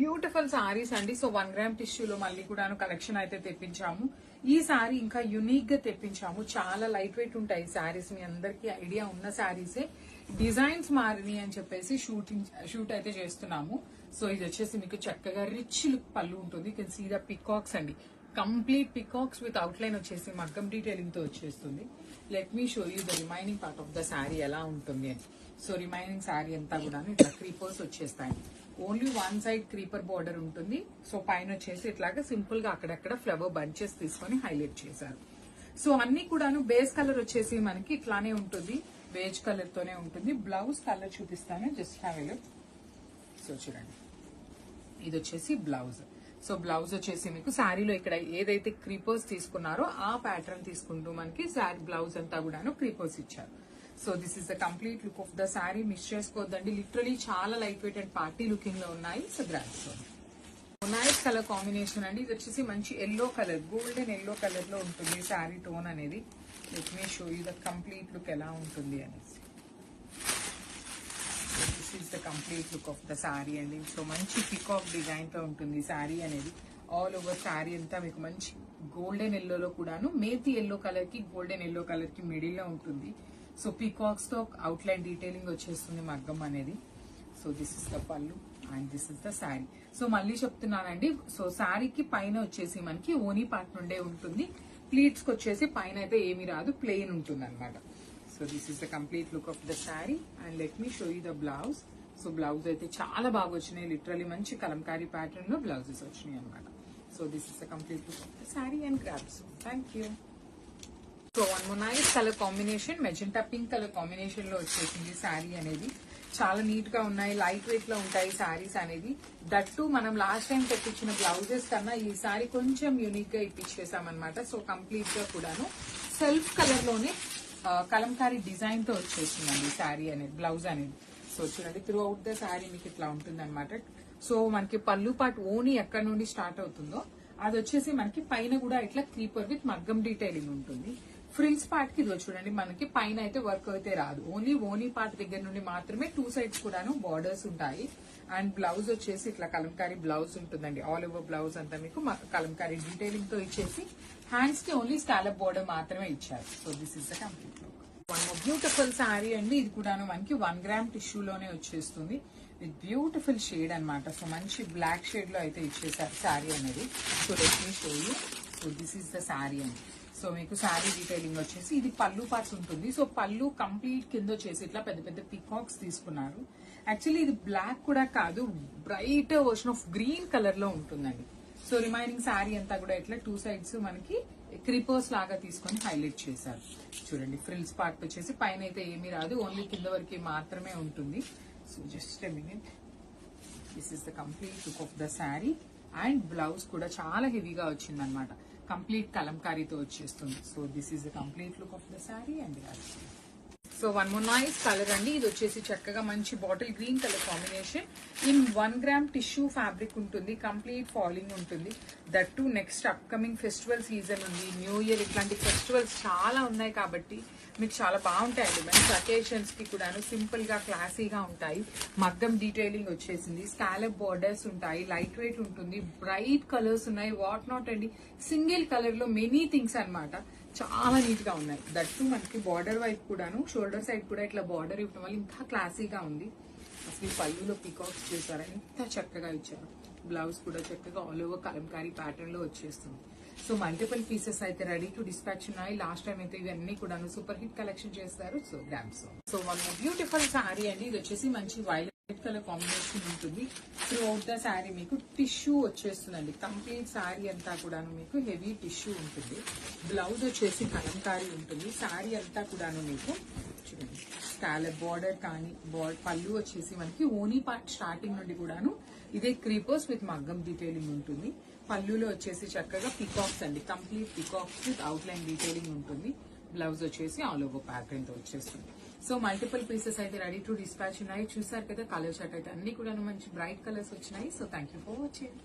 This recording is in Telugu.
బ్యూటిఫుల్ సారీస్ అండి. సో 1 గ్రామ్ టిష్యూలో మళ్ళీ కూడా కలెక్షన్ అయితే తెప్పించాము. ఈ సారీ ఇంకా యునిక్ గా తెప్పించాము. చాలా లైట్ వెయిట్ ఉంటాయి సారీస్. మీ అందరికి ఐడియా ఉన్న సారీసే. డిజైన్స్ మారినాయి అని చెప్పేసి షూట్ అయితే చేస్తున్నాము. సో ఇది వచ్చేసి మీకు చక్కగా రిచ్ లుక్ పళ్ళు ఉంటుంది. కెన్ సీ ద పికాక్స్ అండి. కంప్లీట్ పికాక్స్ విత్ అవుట్లైన్ వచ్చేసి మగ్గం డీటెయిలింగ్ తో వచ్చేస్తుంది. Let me show you the remaining part of the sari ఎలా ఉంటుంది అని. సో రిమైనింగ్ శారీ అంతా కూడా ఇట్లా క్రీపర్స్ వచ్చేస్తాయి. Only one side creeper border ఉంటుంది. సో పైన వచ్చేసి ఇట్లాగా సింపుల్ గా అక్కడక్కడ ఫ్లవర్ బంచెస్ తీసుకొని హైలైట్ చేశారు. సో అన్ని కూడాను బేస్ కలర్ వచ్చేసి మనకి ఇట్లానే ఉంటుంది. బేజ్ కలర్ తోనే ఉంటుంది. బ్లౌజ్ కలర్ చూపిస్తాను, just have a look. So చూడండి, ఇది వచ్చేసి బ్లౌజ్. సో బ్లౌజ్ వచ్చేసి మీకు శారీలో ఇక్కడ ఏదైతే క్రీపర్స్ తీసుకున్నారో ఆ ప్యాటర్న్ తీసుకుంటూ మనకి శారీ బ్లౌజ్ అంతా కూడాను క్రీపర్స్ ఇచ్చారు. So this is the complete look of the sari. Miss చేసుకోవద్దండి, లిటరలీ చాలా light weight and party looking లో ఉన్నాయి. So grands nice colour combination అండి. ఇది వచ్చేసి మంచి yellow colour, golden yellow colour లో ఉంటుంది శారీ టోన్ అనేది. Let me show you the complete look ఎలా ఉంటుంది అనేసి. This is the complete look of the sari అండి. సో మంచి పికాక్ డిజైన్ తో ఉంటుంది శారీ అనేది. ఆల్ ఓవర్ శారీ అంతా మీకు మంచి గోల్డెన్ ఎల్లోలో కూడాను మేతి ఎల్లో కలర్ కి గోల్డెన్ ఎల్లో కలర్ కి మిడిల్ లో ఉంటుంది. సో పీకాక్స్ తో అవుట్లైన్ డీటెయిలింగ్ వచ్చేస్తుంది మగ్గం అనేది. సో దిస్ ఇస్ ద పళ్ళు and this is the sari. So మళ్ళీ చెప్తున్నానండి, సో శారీకి పైన వచ్చేసి మనకి ఓనీ పార్ట్ నుండే ఉంటుంది. ప్లీట్స్ కి వచ్చేసి పైన అయితే ఏమీ రాదు, ప్లెయిన్ ఉంటుంది అనమాట. So this is the complete look of the sari and let me show you the blouse. So blouse అయితే చాలా బాగా వచ్చినాయి. లిటరలీ మంచి కలంకారీ ప్యాటర్న్ లో బ్లౌజెస్ వచ్చినాయి అనమాట. So this is the complete look of the sari and grabs. Thank you. So one more nice colour combination, magenta pink colour combination లో వచ్చేసింది శారీ అనేది. చాలా నీట్ గా ఉన్నాయి, లైట్ వెయిట్ లో ఉంటాయి శారీస్ అనేది. దట్టు మనం లాస్ట్ టైం తెప్పించిన బ్లౌజెస్ కన్నా ఈ శారీ కొంచెం యూనిక్ గా ఇప్పించేసామన్నమాట. సో కంప్లీట్ గా కూడాను సెల్ఫ్ కలర్ లోనే కలంకారీ డిజైన్ తో వచ్చేసిందండి శారీ అనేది, బ్లౌజ్ అనేది. సో చూడండి, త్రూ అవుట్ ద శారీ మీకు ఇట్లా ఉంటుంది అనమాట. సో మనకి పళ్ళు పాటు ఓని ఎక్కడి నుండి స్టార్ట్ అవుతుందో అది వచ్చేసి మనకి పైన కూడా ఇట్లా క్రీపర్ విత్ మగ్గం డీటెయిలింగ్ ఉంటుంది. ఫ్రిల్స్ పార్ట్ కి ఇది చూడండి, మనకి పైన అయితే వర్క్ అయితే రాదు. ఓన్లీ ఓనీ పార్ట్ దగ్గర నుండి మాత్రమే టూ సైడ్స్ కూడాను బార్డర్స్ ఉంటాయి. అండ్ బ్లౌజ్ వచ్చేసి ఇట్లా కలంకారీ బ్లౌజ్ ఉంటుందండి. ఆల్ ఓవర్ బ్లౌజ్ అంతా మీకు కలంకారీ డీటెయిలింగ్ తో ఇచ్చేసి హ్యాండ్స్ కి ఓన్లీ స్కాలప్ బార్డర్ మాత్రమే ఇచ్చారు. So this is the complete look. One more beautiful sari అండి. ఇది కూడాను మనకి 1 గ్రామ్ టిష్యూలోనే వచ్చేస్తుంది. విత్ బ్యూటిఫుల్ షేడ్ అనమాట. సో మంచి బ్లాక్ షేడ్ లో అయితే ఇచ్చేసారు శారీ అనేది. So let me show you. So this is the sari అండి. సో మీకు శారీ డీటెయిలింగ్ వచ్చేసి ఇది పళ్ళు పార్ట్స్ ఉంటుంది. సో పళ్ళు కంప్లీట్ కింద వచ్చేసి ఇట్లా పెద్ద పెద్ద పికాక్స్ తీసుకున్నారు. యాక్చువల్లీ ఇది బ్లాక్ కూడా కాదు, bright version of green colour లో ఉంటుందండి. సో రిమైనింగ్ శారీ అంతా కూడా ఇట్లా టూ సైడ్స్ మనకి క్రిపర్స్ లాగా తీసుకొని హైలైట్ చేశారు. చూడండి, ఫ్రిల్స్ పార్ట్ వచ్చేసి పైన అయితే ఏమీ రాదు, ఓన్లీ కింద వరకు మాత్రమే ఉంటుంది. So just a minute. This is the complete look of the sari and blouse కూడా చాలా హెవీగా వచ్చింది అనమాట. కంప్లీట్ కలంకారీతో వచ్చేస్తుంది. So this is the complete look of the sari and so one more nice colour అండి. ఇది వచ్చేసి చక్కగా మంచి bottle green colour combination. In 1 gram tissue fabric ఉంటుంది. కంప్లీట్ ఫాలింగ్ ఉంటుంది. That to next upcoming festival season ఉంది, న్యూ ఇయర్, ఇట్లాంటి ఫెస్టివల్స్ చాలా ఉన్నాయి కాబట్టి మీకు చాలా బాగుంటాయండి. మంచి అకేషన్స్ కి కూడాను సింపుల్ గా క్లాసీగా ఉంటాయి. మగ్గం డీటెయిలింగ్ వచ్చేసింది, స్కాలప్ బార్డర్స్ ఉంటాయి, లైట్ వెయిట్ ఉంటుంది, బ్రైట్ కలర్స్ ఉన్నాయి, వాట్ నాట్ అండి. సింగిల్ కలర్ లో మెనీ థింగ్స్ అనమాట. చాలా నీట్ గా ఉన్నాయి. దట్టు మనకి బార్డర్ వైపు కూడాను, షోల్డర్ సైడ్ కూడా ఇట్లా బార్డర్ ఇవ్వడం వల్ల ఇంకా క్లాసీగా ఉంది. అసలు పళ్ళులో పికాక్స్ చేశారని ఇంత చక్కగా ఇచ్చారు. బ్లౌజ్ కూడా చక్కగా ఆల్ ఓవర్ కలంకారీ ప్యాటర్న్ లో వచ్చేస్తుంది. సో మల్టిపుల్ పీసెస్ అయితే రెడీ టు డిస్పాచ్ ఉన్నాయి. లాస్ట్ టైం అయితే ఇవన్నీ కూడా సూపర్ హిట్ కలెక్షన్ చేస్తారు. So grams. So one beautiful sari అండి. ఇది వచ్చేసి మంచి వైలెట్ కలర్ కాంబినేషన్ ఉంటుంది. త్రూ అవుట్ ద శారీ మీకు టిష్యూ వచ్చేస్తుందండి. కంప్లీట్ శారీ అంతా కూడాను మీకు హెవీ టిష్యూ ఉంటుంది. బ్లౌజ్ వచ్చేసి కలంకారీ ఉంటుంది. శారీ అంతా కూడాను మీకు చూడండి స్కాలప్ బార్డర్ కానీ పళ్ళు వచ్చేసి మనకి ఓనీ పార్ట్ స్టార్టింగ్ నుండి కూడాను ఇదే క్రీపర్స్ విత్ మగ్గం డీటెయిలింగ్ ఉంటుంది. పళ్ళులో వచ్చేసి చక్కగా పికాక్స్ అండి. Complete peacocks with outline detailing ఉంటుంది. బ్లౌజ్ వచ్చేసి ఆల్ ఓవర్ ప్యాటర్న్ తో వచ్చేస్తుంది. సో మల్టిపుల్ పీసెస్ అయితే రెడీ టు డిస్పాచ్ ఉన్నాయి. చూసారు కదా, కలర్ షర్ట్ అయితే అన్ని కూడా మంచి బ్రైట్ కలర్స్ వచ్చినాయి. So thank you for watching.